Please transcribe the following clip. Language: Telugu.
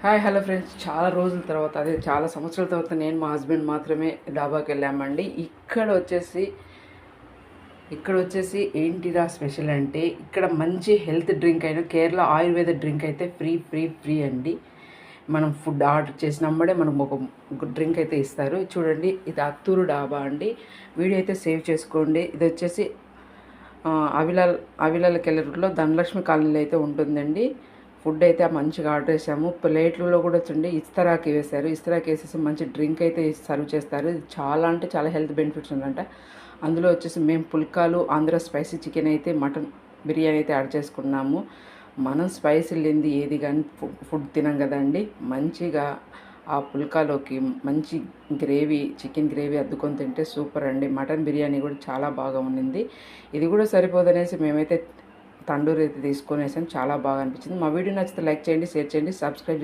హాయ్ హలో ఫ్రెండ్స్, చాలా రోజుల తర్వాత, అదే చాలా సంవత్సరాల తర్వాత నేను మా హస్బెండ్ మాత్రమే డాబాకి వెళ్ళామండి. ఇక్కడ వచ్చేసి ఏంటిరా స్పెషల్ అంటే, ఇక్కడ మంచి హెల్త్ డ్రింక్ అయిన కేరళ ఆయుర్వేద డ్రింక్ అయితే ఫ్రీ అండి. మనం ఫుడ్ ఆర్డర్ చేసినప్పుడే మనం ఒక డ్రింక్ అయితే ఇస్తారు. చూడండి, ఇది అత్తూరు డాబా అండి. వీడియో అయితే సేవ్ చేసుకోండి. ఇది వచ్చేసి అవిలాల కెళ్ళరులో ధనలక్ష్మి కాలనీలో అయితే ఉంటుందండి. ఫుడ్ అయితే మంచిగా ఆర్డర్ చేసాము. ప్లేట్లలో కూడా చూడండి ఇస్తరాకి వేశారు. ఇస్తరాకి వేసేసి మంచి డ్రింక్ అయితే సర్వ్ చేస్తారు. ఇది చాలా అంటే చాలా హెల్త్ బెనిఫిట్స్ ఉందంట. అందులో వచ్చేసి మేము పుల్కాలు, ఆంధ్ర స్పైసీ చికెన్ అయితే, మటన్ బిర్యానీ అయితే యాడ్ చేసుకున్నాము. మనం స్పైసీ లేనిది ఏది కానీ ఫుడ్ తినం కదండి. మంచిగా ఆ పుల్కాలోకి మంచి గ్రేవీ, చికెన్ గ్రేవీ అద్దుకొని తింటే సూపర్ అండి. మటన్ బిర్యానీ కూడా చాలా బాగా ఉండింది. ఇది కూడా సరిపోదనేసి మేమైతే తండూరి అయితే తీసుకొని వేసాం. చాలా బాగా అనిపించింది. మా వీడియో నచ్చితే లైక్ చేయండి, షేర్ చేయండి, సబ్స్క్రైబ్